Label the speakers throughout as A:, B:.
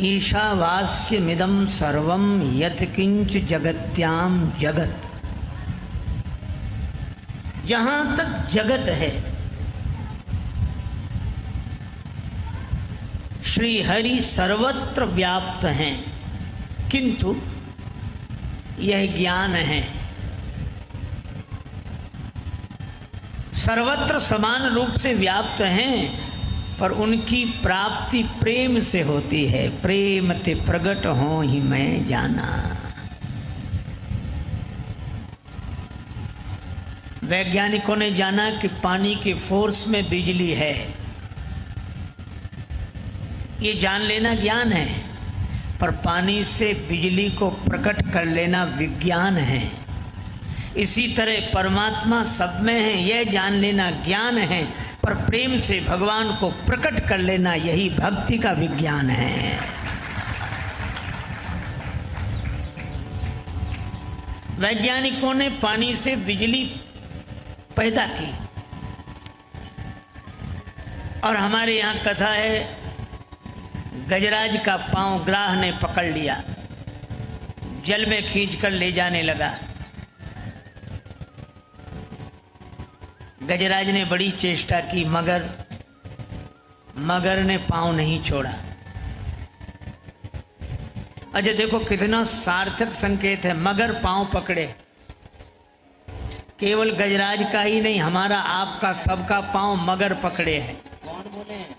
A: ईशावास्यमिदं सर्वं यत्किंच जगत्याम जगत। जहां तक जगत है श्री हरि सर्वत्र व्याप्त हैं, किंतु यह ज्ञान है सर्वत्र समान रूप से व्याप्त हैं, पर उनकी प्राप्ति प्रेम से होती है। प्रेम ते प्रगट हो ही मैं जाना। वैज्ञानिकों ने जाना कि पानी के फोर्स में बिजली है, ये जान लेना ज्ञान है, पर पानी से बिजली को प्रकट कर लेना विज्ञान है। इसी तरह परमात्मा सब में है, यह जान लेना ज्ञान है, पर प्रेम से भगवान को प्रकट कर लेना यही भक्ति का विज्ञान है। वैज्ञानिकों ने पानी से बिजली पैदा की, और हमारे यहाँ कथा है गजराज का पांव ग्राह ने पकड़ लिया, जल में खींचकर ले जाने लगा। गजराज ने बड़ी चेष्टा की, मगर ने पांव नहीं छोड़ा। अच्छा देखो कितना सार्थक संकेत है, मगर पांव पकड़े। केवल गजराज का ही नहीं, हमारा आपका सबका पांव मगर पकड़े है।
B: कौन बोले हैं?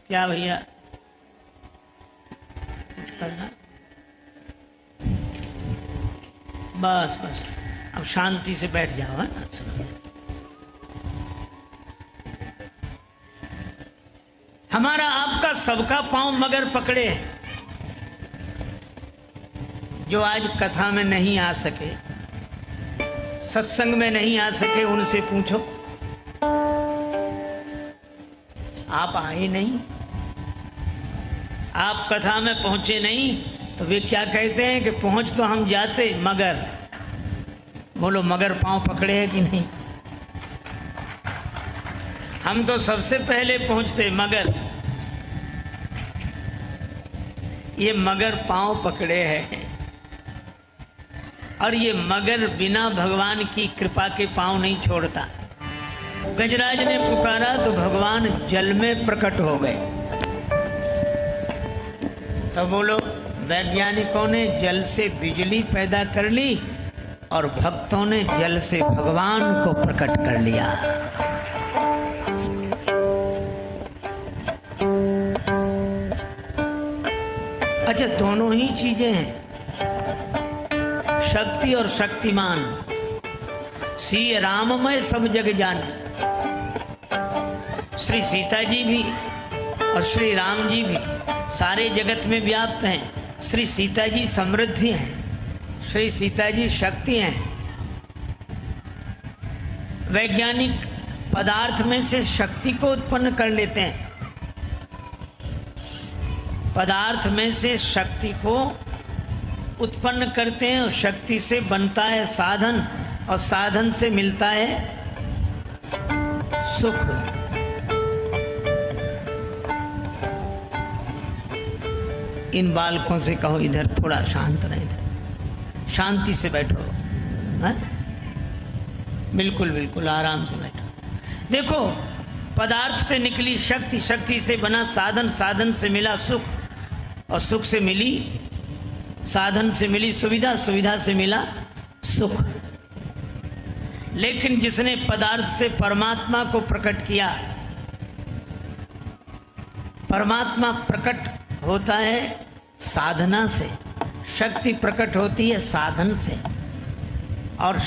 A: क्या भैया करना? बस बस अब शांति से बैठ जाओ, है ना? हमारा आपका सबका पांव मगर पकड़े। जो आज कथा में नहीं आ सके, सत्संग में नहीं आ सके, उनसे पूछो। आप आए नहीं, आप कथा में पहुंचे नहीं, तो वे क्या कहते हैं कि पहुंच तो हम जाते, मगर बोलो मगर पांव पकड़े है कि नहीं? हम तो सबसे पहले पहुंचते, मगर ये मगर पांव पकड़े हैं। और ये मगर बिना भगवान की कृपा के पांव नहीं छोड़ता। गजराज ने पुकारा तो भगवान जल में प्रकट हो गए। तो बोलो वैज्ञानिकों ने जल से बिजली पैदा कर ली, और भक्तों ने जल से भगवान को प्रकट कर लिया। अच्छा दोनों ही चीजें हैं, शक्ति और शक्तिमान। सी राममय सब जग जाने। श्री सीता जी भी और श्री राम जी भी सारे जगत में व्याप्त हैं। श्री सीता जी समृद्धि हैं, श्री सीता जी शक्ति हैं। वैज्ञानिक पदार्थ में से शक्ति को उत्पन्न कर लेते हैं, पदार्थ में से शक्ति को उत्पन्न करते हैं, और शक्ति से बनता है साधन, और साधन से मिलता है सुख। इन बालकों से कहो इधर थोड़ा शांत रहे, इधर शांति से बैठो, है? बिल्कुल बिल्कुल आराम से बैठो। देखो पदार्थ से निकली शक्ति, शक्ति से बना साधन, साधन से मिला सुख, और सुख से मिली साधन से मिली सुविधा, सुविधा से मिला सुख। लेकिन जिसने पदार्थ से परमात्मा को प्रकट किया, परमात्मा प्रकट होता है साधना से, शक्ति प्रकट होती है साधन से, और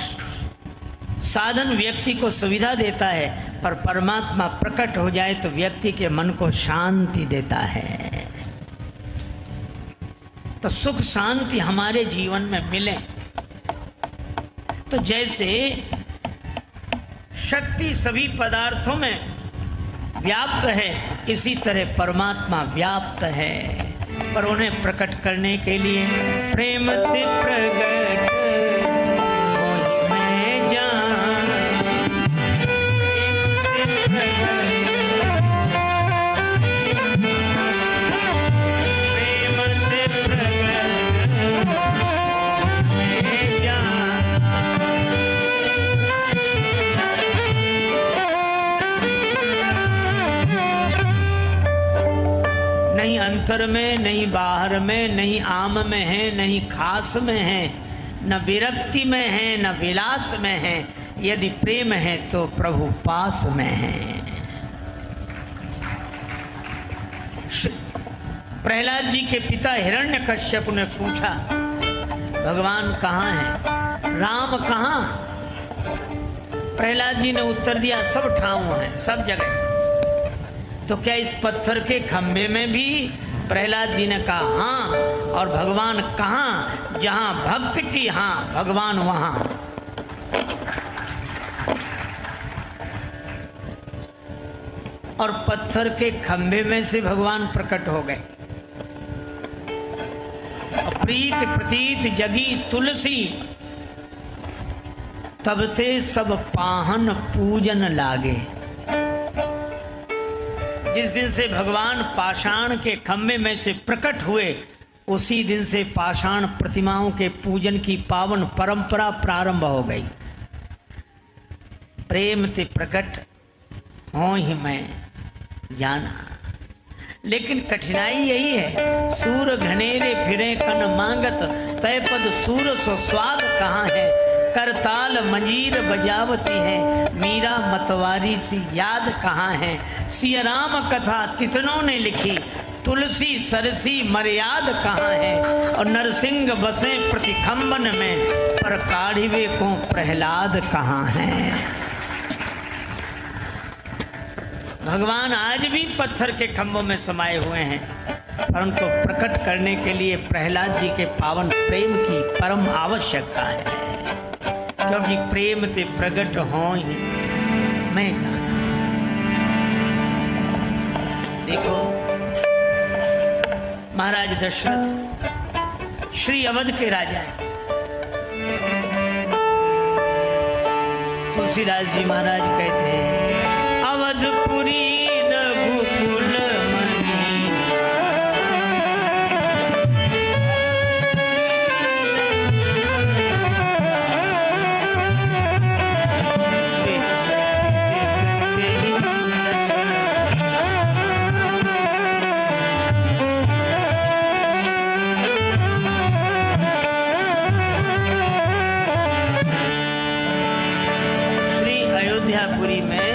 A: साधन व्यक्ति को सुविधा देता है, पर परमात्मा प्रकट हो जाए तो व्यक्ति के मन को शांति देता है। तो सुख शांति हमारे जीवन में मिले, तो जैसे शक्ति सभी पदार्थों में व्याप्त है, इसी तरह परमात्मा व्याप्त है, पर उन्हें प्रकट करने के लिए प्रेम ते प्रगट होई मैं जान। प्रेम ते प्रगट नहीं अंतर में, नहीं बाहर में, नहीं आम में है, नहीं खास में है, न विरक्ति में है, न विलास में है। यदि प्रेम है तो प्रभु पास में है। प्रहलाद जी के पिता हिरण्यकश्यप ने पूछा, भगवान कहाँ है, राम कहाँ? प्रहलाद जी ने उत्तर दिया, सब ठाव है, सब जगह। तो क्या इस पत्थर के खंभे में भी? प्रहलाद जी ने कहा हाँ। और भगवान कहाँ? जहां भक्त की हाँ, भगवान वहां। और पत्थर के खंभे में से भगवान प्रकट हो गए। प्रीत प्रतीत जगी तुलसी, तब ते सब पाहन पूजन लागे। जिस दिन से भगवान पाषाण के खंभे में से प्रकट हुए, उसी दिन से पाषाण प्रतिमाओं के पूजन की पावन परंपरा प्रारंभ हो गई। प्रेम ते प्रकट हो ही मैं जाना। लेकिन कठिनाई यही है, सूर घनेरे फिरे कन मांगत, तय पद सूर सो स्वाद कहाँ है। करताल मंजीर बजावती है, मीरा मतवारी सी याद कहाँ है। सिया राम कथा कितनों ने लिखी, तुलसी सरसी मर्याद कहाँ है। और नरसिंह बसे प्रतिखंबन में, पर काढ़िवे को प्रहलाद कहाँ है। भगवान आज भी पत्थर के खंभों में समाये हुए हैं, पर उनको प्रकट करने के लिए प्रहलाद जी के पावन प्रेम की परम आवश्यकता है। क्योंकि प्रेम ते प्रकट हो ही मैं। देखो महाराज दशरथ श्री अवध के राजा हैं। तुलसीदास जी महाराज कहते हैं, अवधपुरी रघुकुल पुरी में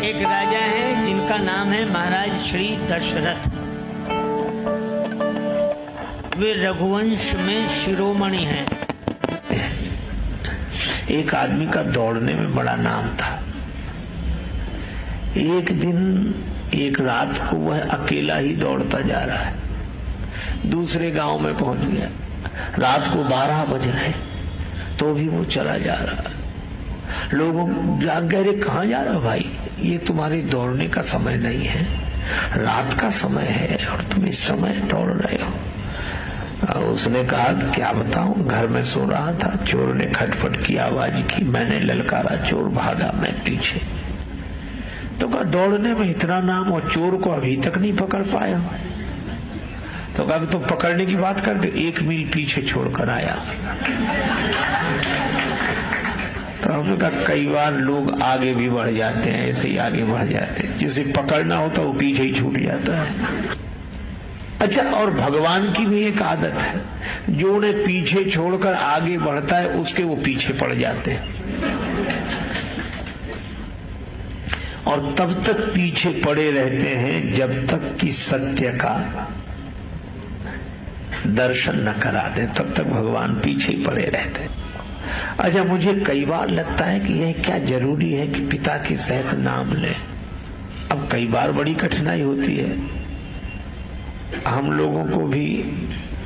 A: एक राजा है जिनका नाम है महाराज श्री दशरथ। वे रघुवंश में शिरोमणि हैं।
B: एक आदमी का दौड़ने में बड़ा नाम था। एक दिन एक रात को वह अकेला ही दौड़ता जा रहा है, दूसरे गांव में पहुंच गया। रात को 12 बज रहे तो भी वो चला जा रहा। लोगों जाग गए, रे कहाँ जा रहा भाई, ये तुम्हारे दौड़ने का समय नहीं है, रात का समय है और तुम इस समय दौड़ रहे हो। उसने कहा क्या बताऊं, घर में सो रहा था, चोर ने खटपट की आवाज की, मैंने ललकारा, चोर भागा, मैं पीछे। तो कहा दौड़ने में इतना नाम और चोर को अभी तक नहीं पकड़ पाया। तो कहा तुम पकड़ने की बात कर दे, 1 मील पीछे छोड़कर आया। तो हमने कहा कई बार लोग आगे भी बढ़ जाते हैं, ऐसे ही आगे बढ़ जाते हैं, जिसे पकड़ना होता वो पीछे ही छूट जाता है। अच्छा, और भगवान की भी एक आदत है, जो उन्हें पीछे छोड़कर आगे बढ़ता है उसके वो पीछे पड़ जाते हैं और तब तक पीछे पड़े रहते हैं जब तक कि सत्य का दर्शन न करा दे, तब तक भगवान पीछे ही पड़े रहते हैं। अच्छा, मुझे कई बार लगता है कि यह क्या जरूरी है कि पिता के सहित नाम लें। अब कई बार बड़ी कठिनाई होती है। हम लोगों को भी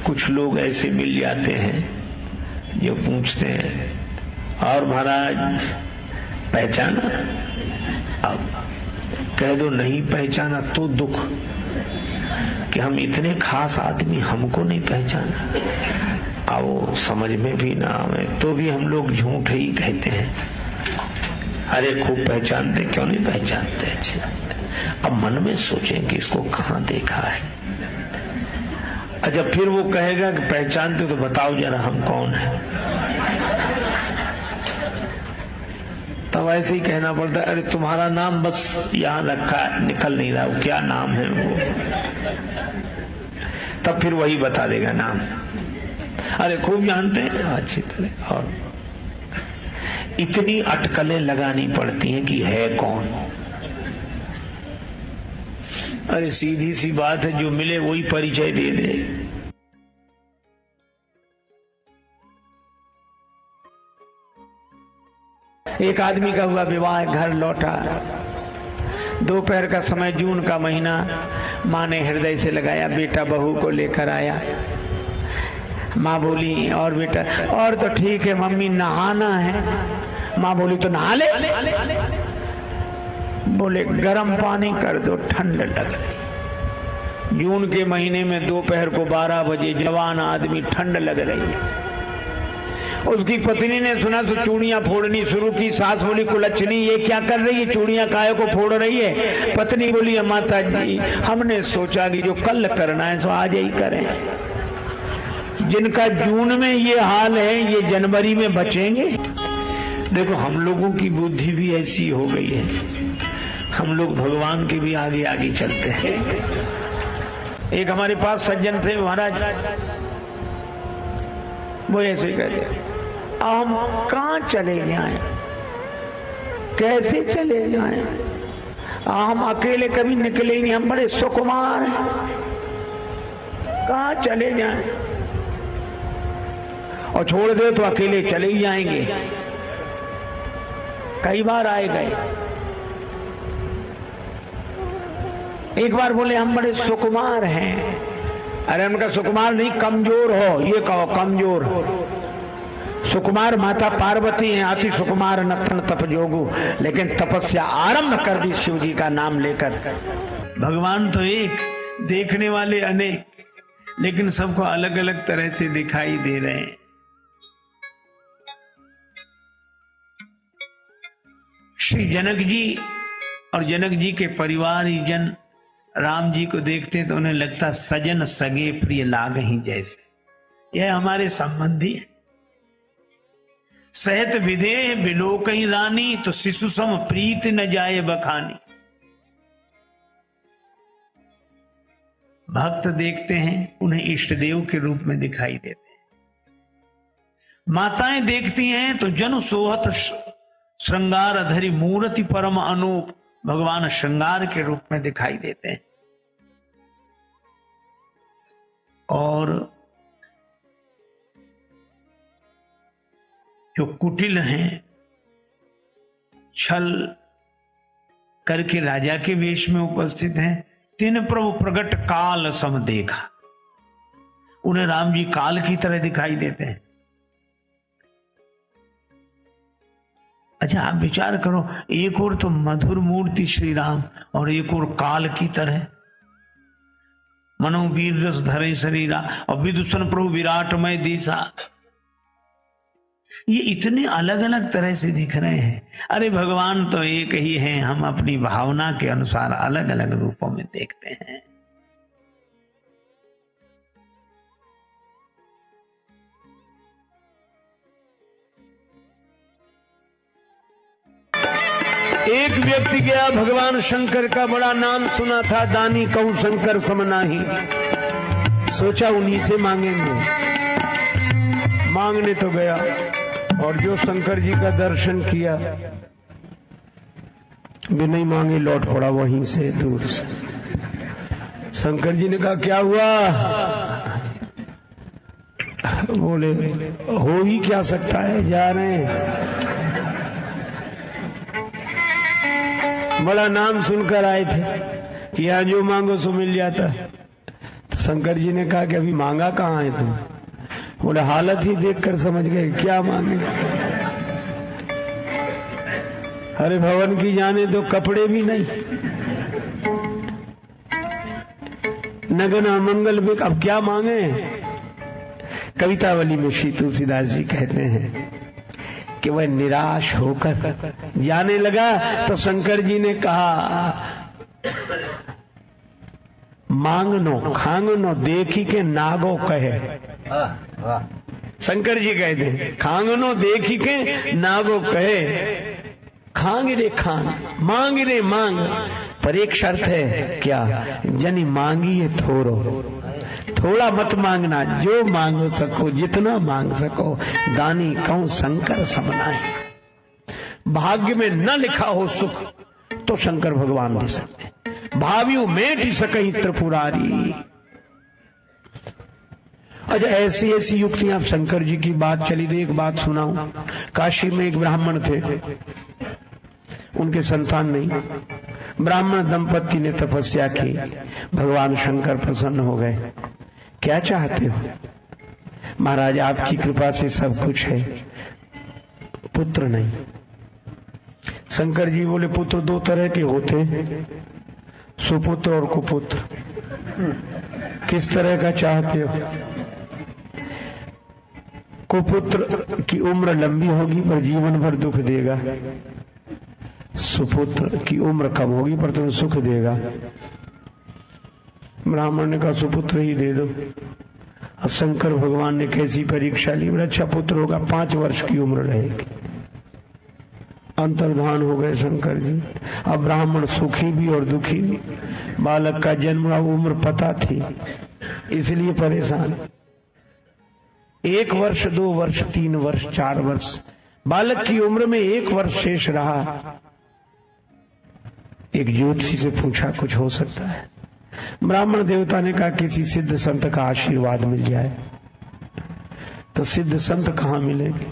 B: कुछ लोग ऐसे मिल जाते हैं जो पूछते हैं, और महाराज पहचाना? अब कह दो नहीं पहचाना तो दुख कि हम इतने खास आदमी, हमको नहीं पहचाना। अब वो समझ में भी ना आवे तो भी हम लोग झूठ ही कहते हैं, अरे खूब पहचानते, क्यों नहीं पहचानते। अच्छा, अब मन में सोचें कि इसको कहाँ देखा है। अच्छा, फिर वो कहेगा कि पहचानते तो बताओ जरा हम कौन है। तब ऐसे ही कहना पड़ता है, अरे तुम्हारा नाम बस यहाँ रखा है, निकल नहीं रहा, क्या नाम है वो? तब फिर वही बता देगा नाम। अरे खूब जानते हैं अच्छी तरह। और इतनी अटकलें लगानी पड़ती हैं कि है कौन। अरे सीधी सी बात है, जो मिले वही परिचय दे दे।
C: एक आदमी का हुआ विवाह, घर लौटा, दोपहर का समय, जून का महीना, माँ ने हृदय से लगाया, बेटा बहू को लेकर आया। माँ बोली, और बेटा? और तो ठीक है मम्मी, नहाना है। माँ बोली, तो नहा ले। बोले, गर्म पानी कर दो, ठंड लग रही। जून के महीने में दोपहर को 12 बजे जवान आदमी, ठंड लग रही है। उसकी पत्नी ने सुना तो चूड़ियां फोड़नी शुरू की। सास बोली, कुलच्छनी ये क्या कर रही है, चूड़ियां काहे को फोड़ रही है? पत्नी बोली, माता जी हमने सोचा कि जो कल करना है सो आज ही करें। जिनका जून में ये हाल है, ये जनवरी में बचेंगे?
B: देखो हम लोगों की बुद्धि भी ऐसी हो गई है, हम लोग भगवान के भी आगे आगे चलते हैं।
C: एक हमारे पास सज्जन थे महाराज, वो ऐसे कहते, हम कहाँ चले जाएं, कैसे चले जाएं? हम अकेले कभी निकले ही नहीं, हम बड़े सुकुमार हैं, कहाँ चले जाएं? और छोड़ दे तो अकेले चले ही जाएंगे। कई बार आए गए। एक बार बोले, हम बड़े सुकुमार हैं। अरे उनका सुकुमार नहीं, कमजोर हो, ये कहो कमजोर हो। सुकुमार माता पार्वती हैं, अति सुकुमार नथन तप जोगु, लेकिन तपस्या आरंभ कर दी शिव जी का नाम लेकर।
D: भगवान तो एक, देखने वाले अनेक, लेकिन सबको अलग अलग तरह से दिखाई दे रहे हैं। श्री जनक जी और जनक जी के परिवार जन राम जी को देखते तो उन्हें लगता सजन सगे प्रिय लाग ही जैसे। यह हमारे संबंधी है। सहत विदेह बिलोक ही रानी, तो शिशु सम प्रीत न जाए बखानी। भक्त देखते हैं, उन्हें इष्ट देव के रूप में दिखाई देते हैं। माताएं देखती हैं तो जन सोहत श्रृंगार धरी मूर्ति परम अनूप, भगवान श्रृंगार के रूप में दिखाई देते हैं। और जो कुटिल हैं, छल करके राजा के वेश में उपस्थित हैं, तिन प्रभु प्रगट काल सम देखा। उन्हें राम जी काल की तरह दिखाई देते हैं। अच्छा आप विचार करो, एक और तो मधुर मूर्ति श्री राम और एक और काल की तरह। मनोवीर रस धरे शरीरा और विदुषण प्रभु विराटमय दिशा। ये इतने अलग अलग तरह से दिख रहे हैं। अरे भगवान तो एक ही हैं, हम अपनी भावना के अनुसार अलग अलग रूपों में देखते हैं।
C: एक व्यक्ति गया, भगवान शंकर का बड़ा नाम सुना था, दानी कहूं शंकर समनाही। सोचा उन्हीं से मांगेंगे। मांगने तो गया और जो शंकर जी का दर्शन किया, भी नहीं मांगे, लौट पड़ा वहीं से दूर से। शंकर जी ने कहा, क्या हुआ? बोले, हो ही क्या सकता है, जा रहे हैं। बड़ा नाम सुनकर आए थे कि यहाँ जो मांगो सो मिल जाता है। तो शंकर जी ने कहा कि अभी मांगा कहाँ है तुम? बोले, हालत ही देखकर समझ गए क्या मांगे। अरे भवन की जाने तो कपड़े भी नहीं, नगन मंगल बिक, अब क्या मांगे? कवितावली में श्री तुलसीदास जी कहते हैं कि वह निराश होकर जाने लगा तो शंकर जी ने कहा, मांगनो खांगनो देखी के नागो कहे। शंकर जी कहते हैं, खांगनो देखी के नागो कहे।
B: खांग रे खांग, मांग रे मांग, पर एक शर्त है, क्या? जनी मांगी है थोरो, थोड़ा मत मांगना, जो मांग सको, जितना मांग सको। दानी कहूं शंकर समनाए। भाग्य में न लिखा हो सुख तो शंकर भगवान दे सकते। भाव्यू मेट सकई त्रिपुरारी। अच्छा, ऐसी ऐसी युक्तियां। शंकर जी की बात चली थी, एक बात सुनाऊं। काशी में एक ब्राह्मण थे, उनके संतान नहीं। ब्राह्मण दंपति ने तपस्या की, भगवान शंकर प्रसन्न हो गए। क्या चाहते हो? महाराज आपकी कृपा से सब कुछ है, पुत्र नहीं। शंकर जी बोले पुत्र दो तरह के होते हैं, सुपुत्र और कुपुत्र। किस तरह का चाहते हो? कुपुत्र की उम्र लंबी होगी पर जीवन भर दुख देगा, सुपुत्र की उम्र कम होगी पर तुम्हें सुख देगा। ब्राह्मण ने कहा सुपुत्र ही दे दो। अब शंकर भगवान ने कैसी परीक्षा ली, बड़ा अच्छा पुत्र होगा, 5 वर्ष की उम्र रहेगी। अंतर्धान हो गए शंकर जी। अब ब्राह्मण सुखी भी और दुखी भी। बालक का जन्म उम्र पता थी, इसलिए परेशान। 1 वर्ष, 2 वर्ष, 3 वर्ष, 4 वर्ष, बालक की उम्र में 1 वर्ष शेष रहा। एक ज्योतिषी से पूछा कुछ हो सकता है? ब्राह्मण देवता ने कहा किसी सिद्ध संत का आशीर्वाद मिल जाए। तो सिद्ध संत कहां मिलेंगे?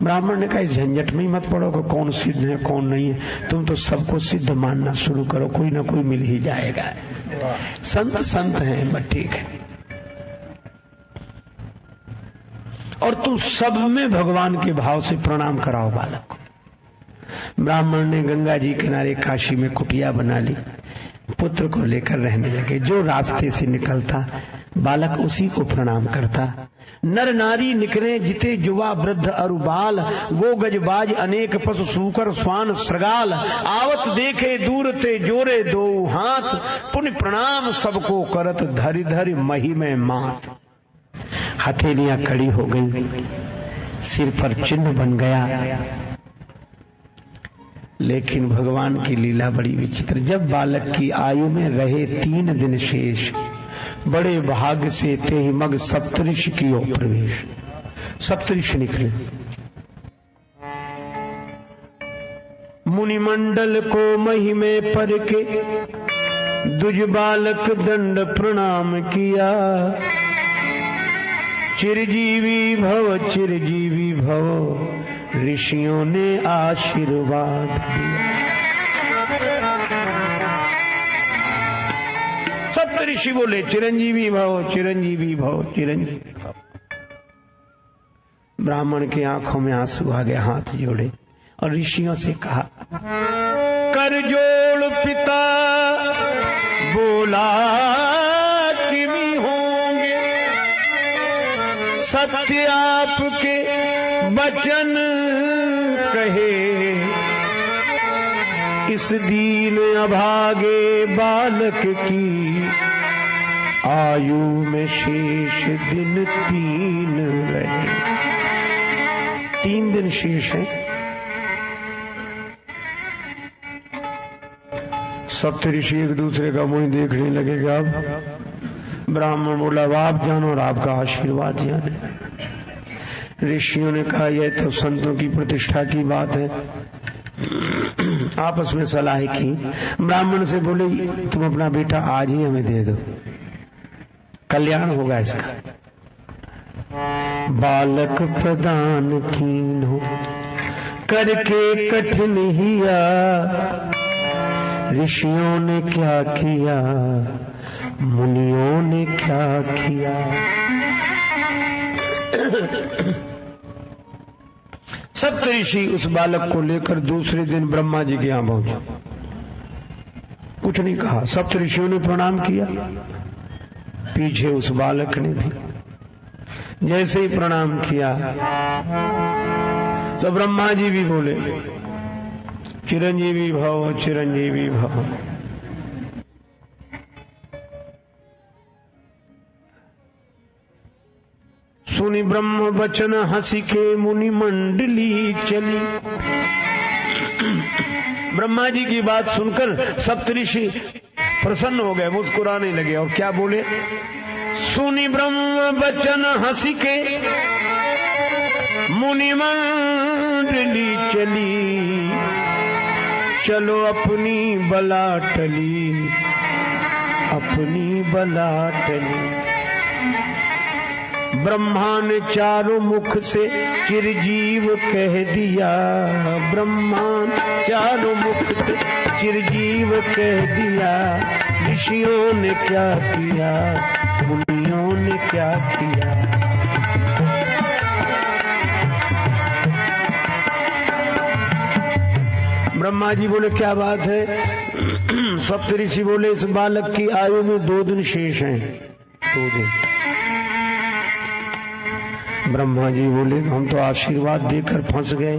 B: ब्राह्मण ने कहा इस झंझट में ही मत पड़ो कि कौन सिद्ध है कौन नहीं है, तुम तो सबको सिद्ध मानना शुरू करो, कोई ना कोई मिल ही जाएगा। संत संत हैं, बस ठीक है। और तुम सब में भगवान के भाव से प्रणाम कराओ बालक को। ब्राह्मण ने गंगा जी किनारे काशी में कुटिया बना ली, पुत्र को लेकर रहने लगे। जो रास्ते से निकलता बालक उसी को प्रणाम करता। नर नारी निकले जिते युवा वृद्ध अरु बाल, गो गजबाज अनेक पशु सूकर स्वान श्रगाल, आवत देखे दूर ते जोरे दो हाथ, पुण्य प्रणाम सबको करत धरि धरि मही में मात। हथेलियां कड़ी हो गई, सिर पर चिन्ह बन गया। लेकिन भगवान की लीला बड़ी विचित्र। जब बालक की आयु में रहे 3 दिन शेष, बड़े भाग्य से ते ही मग सप्तऋषि की ओर प्रवेश। सप्तऋषि निकले, मुनिमंडल को महिमे पर के दुज बालक दंड प्रणाम किया। चिरजीवी भव ऋषियों ने आशीर्वाद दिया। सप्तऋषि बोले चिरंजीवी भव, चिरंजीवी भव, चिरंजीवी भव। ब्राह्मण की आंखों में आंसू आ गए, हाथ जोड़े और ऋषियों से कहा, कर जोड़ पिता बोला कि भी होंगे, सत्य आपके वचन कहे। इस दीन अभागे बालक की आयु में शेष दिन 3 रहे। 3 दिन शेष है। सप्तऋषि एक दूसरे का मुंह देखने लगे। अब ब्राह्मण बोला आप जानो और आपका आशीर्वाद जाने। ऋषियों ने कहा यह तो संतों की प्रतिष्ठा की बात है। आपस में सलाह की। ब्राह्मण से बोले तुम अपना बेटा आज ही हमें दे दो, कल्याण होगा इसका। बालक प्रदान कीन्हो करके कठिन हिया, ऋषियों ने क्या किया मुनियों ने क्या किया। सप्तऋषि उस बालक को लेकर दूसरे दिन ब्रह्मा जी के यहां पहुंचे। कुछ नहीं कहा, सप्तऋषियों ने प्रणाम किया, पीछे उस बालक ने भी जैसे ही प्रणाम किया तो ब्रह्मा जी भी बोले चिरंजीवी भव, चिरंजीवी भव।
C: सुनि ब्रह्म वचन हंसी के मुनि मंडली चली। ब्रह्मा जी की बात सुनकर सप्तऋषि प्रसन्न हो गए, मुस्कुराने लगे और क्या बोले? सुनि ब्रह्म वचन हंसी के मुनि मंडली चली, चलो अपनी बला टली, अपनी बला टली। ब्रह्मा ने चारों मुख से चिरजीव कह दिया, ब्रह्मा चारों मुख से चिरजीव कह दिया। ऋषियों ने क्या किया, मुनियों ने क्या किया। ब्रह्मा जी बोले क्या बात है? सप्तऋषि बोले इस बालक की आयु में 2 दिन शेष हैं, 2 दिन। ब्रह्मा जी बोले हम तो आशीर्वाद देकर फंस गए।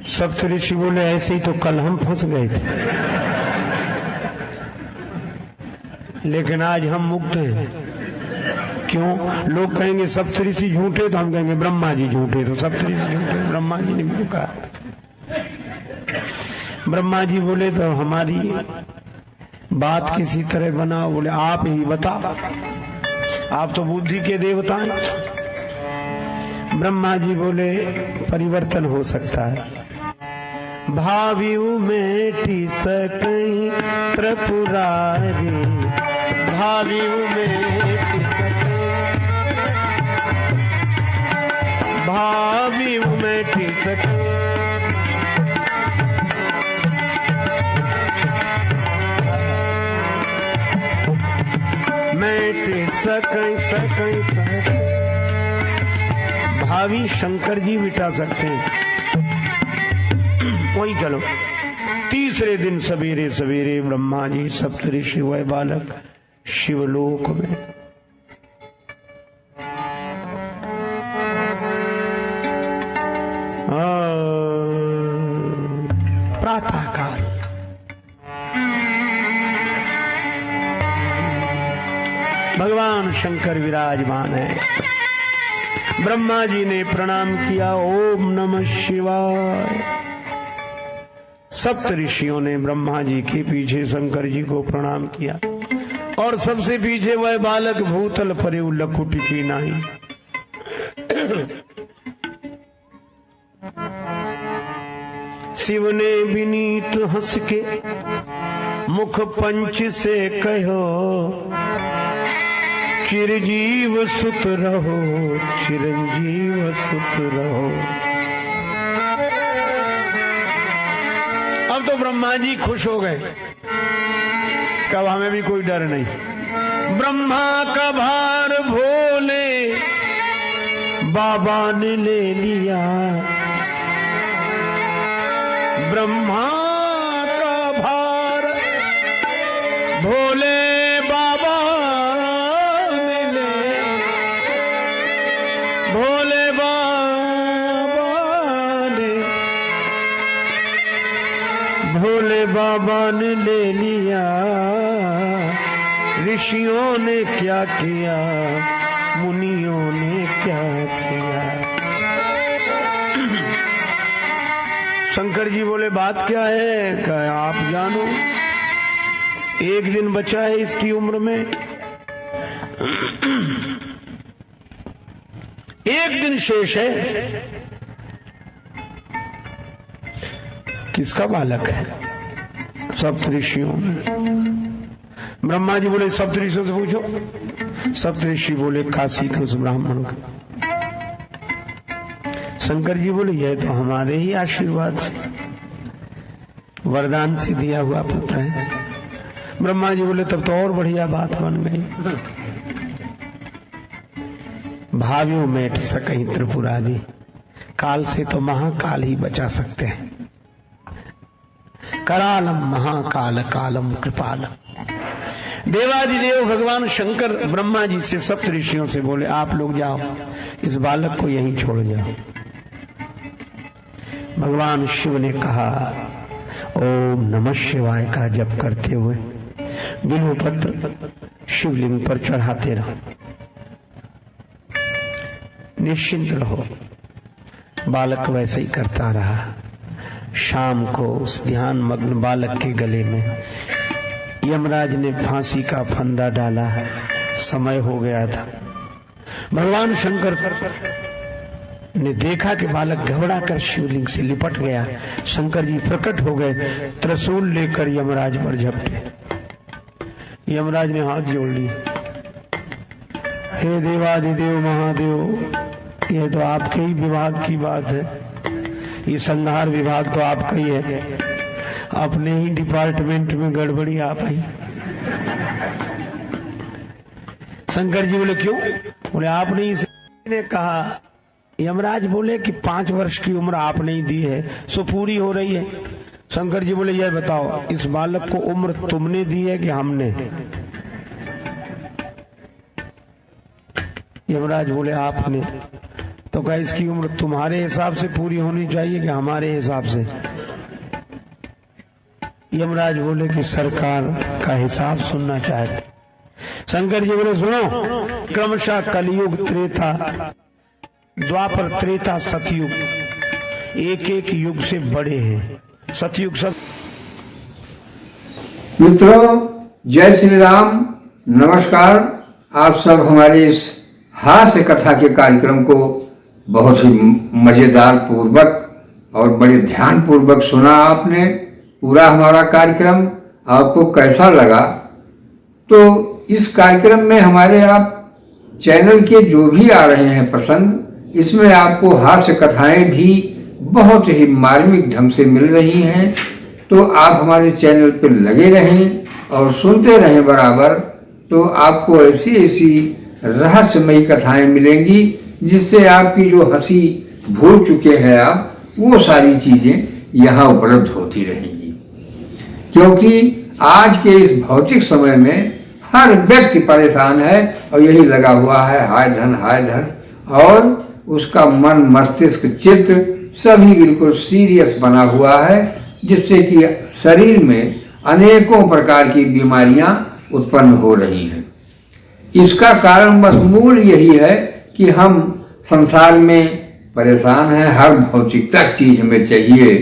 C: सप्तऋषि बोले ऐसे ही तो कल हम फंस गए थे, लेकिन आज हम मुक्त हैं। क्यों? लोग कहेंगे सप्तऋषि झूठे, तो हम कहेंगे ब्रह्मा जी झूठे। तो सप्तऋषि झूठे, ब्रह्मा जी ने मुझे कहा। ब्रह्मा जी बोले तो हमारी बात किसी तरह बनाओ। बोले आप ही बता, आप तो बुद्धि के देवता हैं। ब्रह्मा जी बोले परिवर्तन हो सकता है। भावियु मेटी सकई त्रिपुरारी, भावियु मेटी सकई, भावियु मेटी सकई। भावी शंकर जी मिटा सकते हैं। वही चलो। तीसरे दिन सवेरे सवेरे ब्रह्मा जी सप्तऋषि हुए बालक शिवलोक में। प्रातः काल भगवान शंकर विराजमान है। ब्रह्मा जी ने प्रणाम किया, ओम नमः शिवाय। सप्त ऋषियों ने ब्रह्मा जी के पीछे शंकर जी को प्रणाम किया और सबसे पीछे वह बालक भूतल परे लकुटी की नहीं। शिव ने विनीत हंस के मुख पंच से कहो, चिरजीव सुत रहो, चिरंजीव सुत रहो। अब तो ब्रह्मा जी खुश हो गए, कब हमें भी कोई डर नहीं। ब्रह्मा का भार भोले बाबा ने ले लिया, ब्रह्मा का भार भोले बाबा ने ले, भोले बाबा ने, भोले बाबा ने ले लिया। ऋषियों ने क्या किया, मुनियों ने क्या किया। शंकर जी बोले बात क्या है? कहा आप जानो, एक दिन बचा है इसकी उम्र में, एक दिन शेष है। किसका बालक है? सप्तऋषियों में। ब्रह्मा जी बोले सप्तऋषियों से पूछो। सप्तऋषि बोले काशी के उस ब्राह्मण का। शंकर जी बोले यह तो हमारे ही आशीर्वाद से, वरदान से दिया हुआ पुत्र है। ब्रह्मा जी बोले तब तो और बढ़िया बात बन गई। भावियों मेट सकहीं त्रिपुरारी, काल से तो महाकाल ही बचा सकते हैं। करालम महाकाल कालम कृपालम। देवादिदेव भगवान शंकर ब्रह्मा जी से सप्तऋषियों से बोले आप लोग जाओ, इस बालक को यहीं छोड़ जाओ। भगवान शिव ने कहा ओम नमः शिवाय का जप करते हुए बिल्व पत्र शिवलिंग पर चढ़ाते रहो।
B: निश्चिंत रहो। बालक वैसे ही करता रहा। शाम को उस ध्यान मग्न बालक के गले में यमराज ने फांसी का फंदा डाला। समय हो गया था। भगवान शंकर ने देखा कि बालक घबरा कर शिवलिंग से लिपट गया। शंकर जी प्रकट हो गए, त्रिशूल लेकर यमराज पर झपटे। यमराज ने हाथ जोड़ लिए, हे देवादिदेव महादेव, यह तो आपके ही विभाग की बात है। ये संहार विभाग तो आपका ही है। अपने ही डिपार्टमेंट में गड़बड़ी आप ही। शंकर जी बोले क्यों? बोले आपने ही कहा। यमराज बोले कि 5 वर्ष की उम्र आपने ही दी है, सो पूरी हो रही है। शंकर जी बोले यह बताओ, इस बालक को उम्र तुमने दी है कि हमने? यमराज बोले आपने। तो क्या इसकी उम्र तुम्हारे हिसाब से पूरी होनी चाहिए कि हमारे हिसाब से? यमराज बोले कि सरकार का हिसाब सुनना चाहते। शंकर जी बोले सुनो, क्रमशः कलयुग, त्रेता, द्वापर, त्रेता, सतयुग, एक एक युग से बड़े हैं। सतयुग सब।
E: मित्रों, जय श्री राम, नमस्कार। आप सब हमारे इस हास्य कथा के कार्यक्रम को बहुत ही मजेदार पूर्वक और बड़े ध्यान पूर्वक सुना आपने। पूरा हमारा कार्यक्रम आपको कैसा लगा? तो इस कार्यक्रम में हमारे आप चैनल के जो भी आ रहे हैं प्रसंग, इसमें आपको हास्य कथाएं भी बहुत ही मार्मिक ढंग से मिल रही हैं। तो आप हमारे चैनल पर लगे रहें और सुनते रहें बराबर। तो आपको ऐसी ऐसी रहस्यमयी कथाएं मिलेंगी जिससे आपकी जो हंसी भूल चुके हैं आप, वो सारी चीज़ें यहाँ उपलब्ध होती रहेंगी। क्योंकि आज के इस भौतिक समय में हर व्यक्ति परेशान है और यही लगा हुआ है, हाय धन हाय धन, और उसका मन, मस्तिष्क, चित्त सभी बिल्कुल सीरियस बना हुआ है, जिससे कि शरीर में अनेकों प्रकार की बीमारियां उत्पन्न हो रही हैं। इसका कारण बस मूल यही है कि हम संसार में परेशान हैं। हर भौतिकता की चीज हमें चाहिए।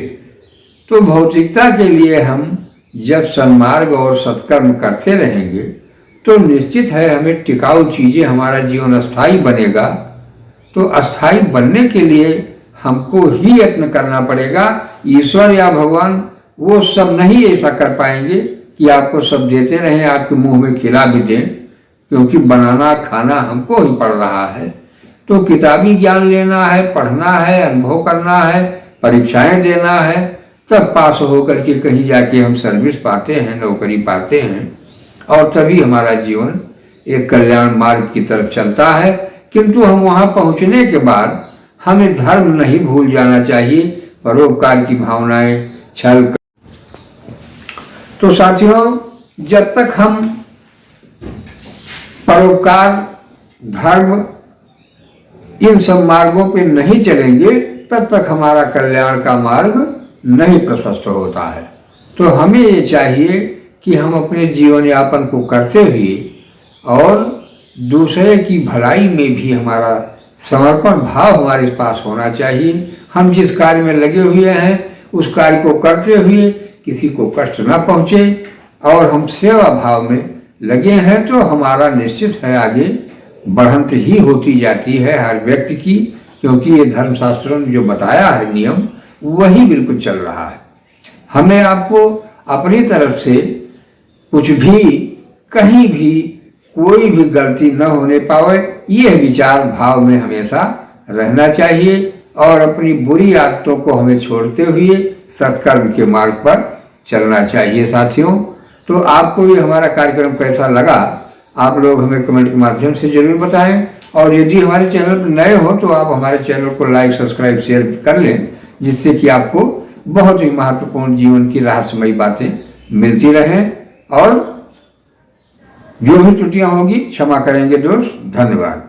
E: तो भौतिकता के लिए हम जब सन्मार्ग और सत्कर्म करते रहेंगे तो निश्चित है हमें टिकाऊ चीजें, हमारा जीवन अस्थायी बनेगा। तो अस्थायी बनने के लिए हमको ही यत्न करना पड़ेगा। ईश्वर या भगवान वो सब नहीं ऐसा कर पाएंगे कि आपको सब देते रहें, आपके मुंह में खिला भी दें, क्योंकि बनाना खाना हमको ही पड़ रहा है। तो किताबी ज्ञान लेना है, पढ़ना है, अनुभव करना है, परीक्षाएं देना है, तब पास होकर के कहीं जाके हम सर्विस पाते हैं, नौकरी पाते हैं, और तभी हमारा जीवन एक कल्याण मार्ग की तरफ चलता है। किंतु हम वहां पहुंचने के बाद हमें धर्म नहीं भूल जाना चाहिए, परोपकार की भावनाएं, छल। तो साथियों, जब तक हम परोपकार, धर्म, इन सब मार्गों पे नहीं चलेंगे, तब तक हमारा कल्याण का मार्ग नहीं प्रशस्त होता है। तो हमें ये चाहिए कि हम अपने जीवन यापन को करते हुए और दूसरे की भलाई में भी हमारा समर्पण भाव हमारे पास होना चाहिए। हम जिस कार्य में लगे हुए हैं उस कार्य को करते हुए किसी को कष्ट न पहुँचे और हम सेवा भाव में लगे हैं, तो हमारा निश्चित है आगे बढ़ंत ही होती जाती है हर व्यक्ति की। क्योंकि ये धर्मशास्त्रों ने जो बताया है नियम, वही बिल्कुल चल रहा है। हमें आपको अपनी तरफ से कुछ भी, कहीं भी कोई भी गलती न होने पाए, यह विचार भाव में हमेशा रहना चाहिए और अपनी बुरी आदतों को हमें छोड़ते हुए सत्कर्म के मार्ग पर चलना चाहिए। साथियों, तो आपको ये हमारा कार्यक्रम कैसा लगा, आप लोग हमें कमेंट के माध्यम से जरूर बताएं। और यदि हमारे चैनल पर नए हो तो आप हमारे चैनल को लाइक, सब्सक्राइब, शेयर कर लें, जिससे कि आपको बहुत ही महत्वपूर्ण जीवन की रहस्यमयी बातें मिलती रहें। और जो भी त्रुटियां होंगी क्षमा करेंगे दोस्त। धन्यवाद।